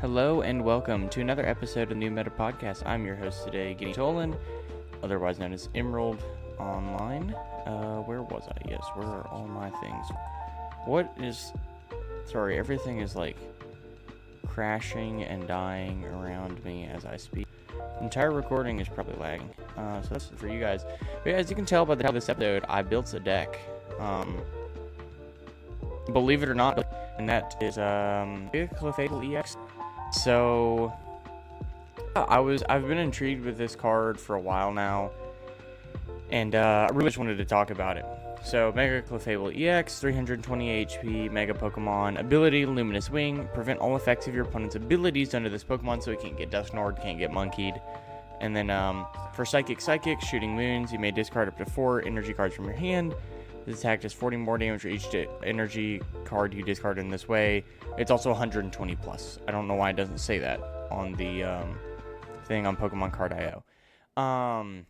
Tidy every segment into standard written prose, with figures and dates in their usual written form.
Hello and welcome to another episode of the New Meta Podcast. I'm your host today, Gideon Tolan, otherwise known as Emerald Online. Where was I? Yes, where are all my things? Sorry, everything is like crashing and dying around me as I speak. The entire recording is probably lagging. So that's for you guys. But as you can tell by the title of this episode, I built a deck. Believe it or not, and that is Clafable EX. So I've been intrigued with this card for a while now, and I really just wanted to talk about it. So Mega Clafable EX, 320 HP, Mega Pokemon, ability Luminous Wing, prevent all effects of your opponent's abilities done to this Pokemon, so it can't get Dusknored, can't get Monkeyed. And then for Psychic, Shooting Moons, you may discard up to 4 energy cards from your hand. This attack does 40 more damage for each energy card you discard in this way. It's also 120 plus. I don't know why it doesn't say that on the thing on Pokemon Card.io. And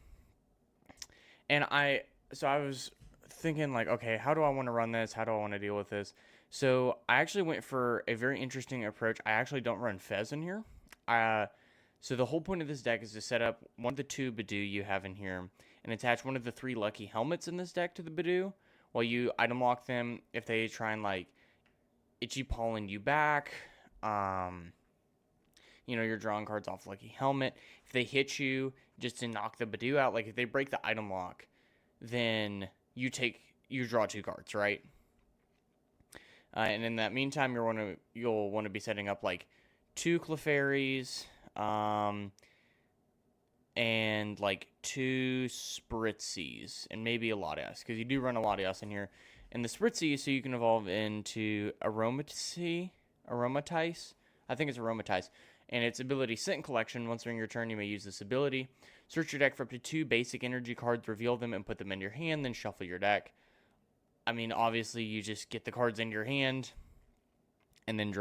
I was thinking like, okay, how do I want to run this? How do I want to deal with this? So I actually went for a very interesting approach. I actually don't run Fez in here. So the whole point of this deck is to set up one of the 2 Bidoof you have in here and attach one of the 3 lucky helmets in this deck to the Bidoof. While you item lock them, if they try and like itchy pawing you back, you're drawing cards off lucky helmet. If they hit you just to knock the Bidoof out, like if they break the item lock, then you draw 2 cards, right? And in that meantime, you'll want to be setting up like 2 Clefairies, and like 2 Spritzies, and maybe a Latias, because you do run a Latias in here. And the Spritzy, so you can evolve into Aromatize. I think it's Aromatize. And its ability, Sit in Collection. Once during your turn, you may use this ability. Search your deck for up to 2 basic energy cards, reveal them, and put them in your hand, then shuffle your deck. I mean, obviously, you just get the cards in your hand, and then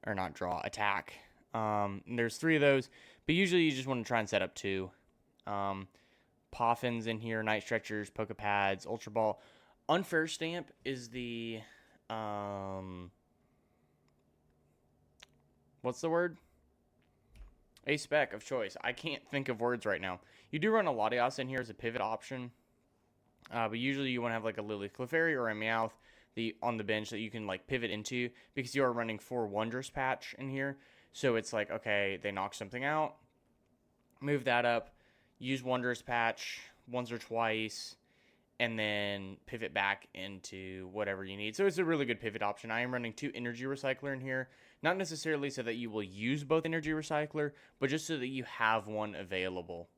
attack. There's 3 of those, but usually you just want to try and set up 2. Poffins in here, Night Stretchers, Pokepads, Ultra Ball. Unfair Stamp is the, what's the word? A spec of choice. I can't think of words right now. You do run a Latias in here as a pivot option, but usually you want to have like a Lily Clefairy or a Meowth on the bench that you can like pivot into, because you are running 4 Wondrous Patch in here. So it's like, okay, they knock something out, move that up, use Wondrous Patch once or twice, and then pivot back into whatever you need. So it's a really good pivot option. I am running 2 Energy Recycler in here, not necessarily so that you will use both Energy Recycler, but just so that you have one available.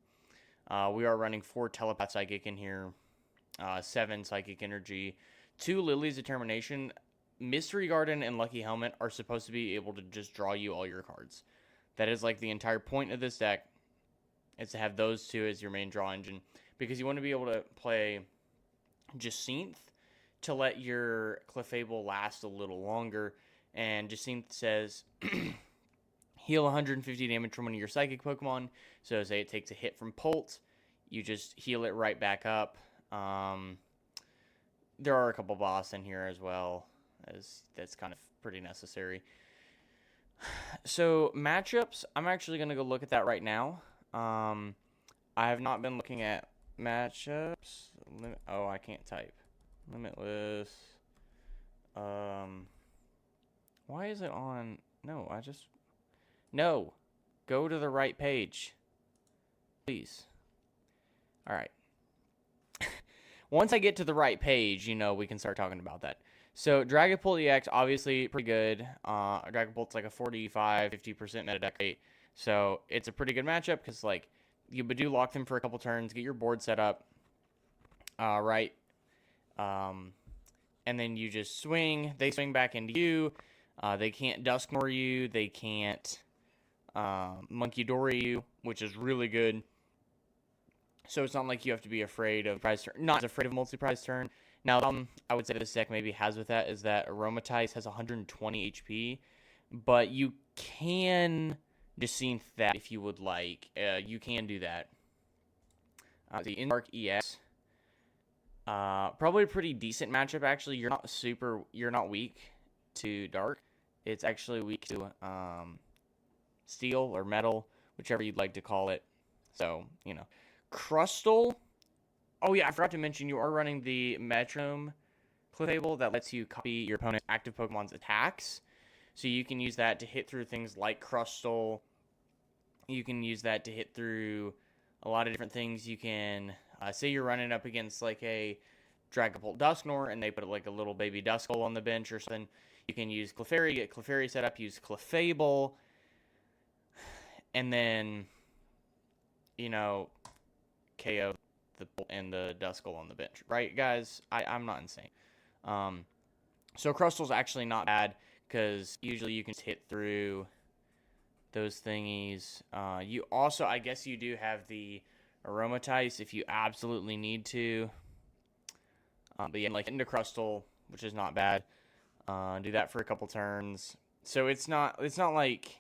We are running 4 Telepath Psychic in here, 7 Psychic Energy, 2 Lily's Determination. Mystery Garden and Lucky Helmet are supposed to be able to just draw you all your cards. That is like the entire point of this deck, is to have those 2 as your main draw engine, because you want to be able to play Jacinthe to let your Clefable last a little longer. And Jacinthe says heal 150 damage from one of your Psychic Pokemon. So say it takes a hit from Polt, you just heal it right back up. There are a couple boss in here as well, as that's kind of pretty necessary. So matchups, I'm actually going to go look at that right now. I have not been looking at matchups. I can't type. Limitless. Why is it on? No, No. Go to the right page. Please. All right. Once I get to the right page, we can start talking about that. So Dragapult EX, obviously pretty good. Dragapult's like a 45-50% meta deck rate. So it's a pretty good matchup, because like you do lock them for a couple turns, get your board set up, right? And then you just swing. They swing back into you. They can't Dusknoir you. They can't Monkey Dory you, which is really good. So it's not like you have to be afraid of prize turn. Not as afraid of multi-prize turn. Now, I would say this deck maybe has with that is that Aromatize has 120 HP, but you can Jacinthe that if you would like. You can do that. The Dark EX, probably a pretty decent matchup. Actually, you're not weak to Dark. It's actually weak to steel or metal, whichever you'd like to call it. So, Crustal. Oh yeah, I forgot to mention you are running the Metronome Clafable that lets you copy your opponent's active Pokemon's attacks. So you can use that to hit through things like Crustal. You can use that to hit through a lot of different things. You can, say you're running up against like a Dragapult Dusknoir and they put like a little baby Duskull on the bench or something. You can use Clefairy, get Clefairy set up, use Clafable, and then, KO the Bolt and the Duskull on the bench. Right, guys? I'm not insane. So Crustal's actually not bad because usually you can hit through those thingies. You also, I guess you do have the Aromatice if you absolutely need to. But yeah, like into Crustal, which is not bad. Do that for a couple turns. So it's not like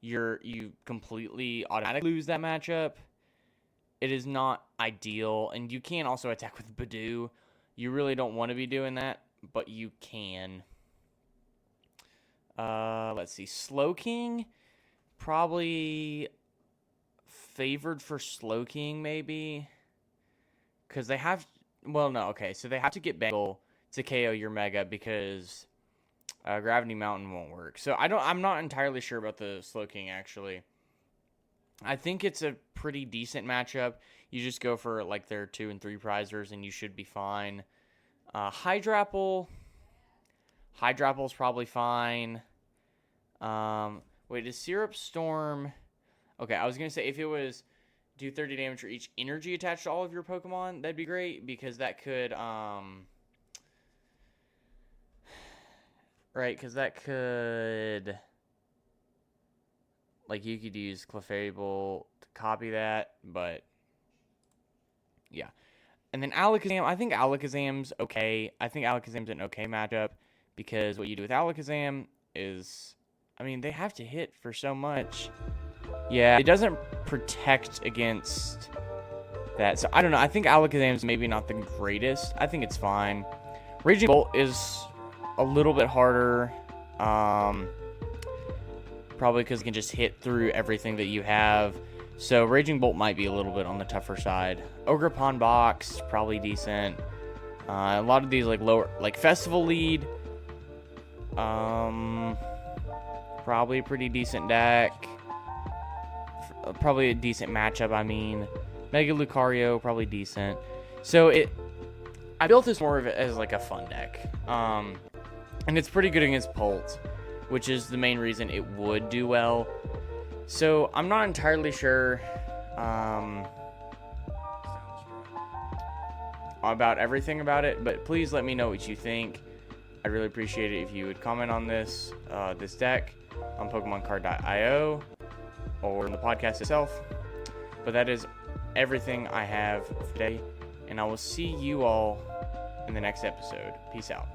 you completely automatically lose that matchup. It is not ideal, and you can also attack with Badoo. You really don't want to be doing that, but you can. Let's see. Slowking, probably favored for Slowking, maybe. Because they have... Well, no, okay. So they have to get Bengal to KO your Mega because Gravity Mountain won't work. So I'm not entirely sure about the Slowking, actually. I think it's a pretty decent matchup. You just go for like their 2 and 3 prizers and you should be fine. Hydrapple. Hydrapple's probably fine. Wait, is Syrup Storm... Okay, I was going to say if it was do 30 damage for each energy attached to all of your Pokemon, that'd be great because that could... Right, because that could... Like, you could use Clafable to copy that, but... Yeah. And then Alakazam, I think Alakazam's okay. I think Alakazam's an okay matchup because what you do with Alakazam is... I mean, they have to hit for so much. Yeah, it doesn't protect against that. So, I don't know. I think Alakazam's maybe not the greatest. I think it's fine. Raging Bolt is a little bit harder. Probably because it can just hit through everything that you have. So Raging Bolt might be a little bit on the tougher side. Ogerpon Box, probably decent. A lot of these like lower, like Festival Lead. Probably a pretty decent deck. Probably a decent matchup, I mean. Mega Lucario, probably decent. So I built this more of it as like a fun deck. And it's pretty good against Bolt, which is the main reason it would do well. So I'm not entirely sure about everything about it, but please let me know what you think. I'd really appreciate it if you would comment on this deck on PokemonCard.io or in the podcast itself. But that is everything I have for today, and I will see you all in the next episode. Peace out.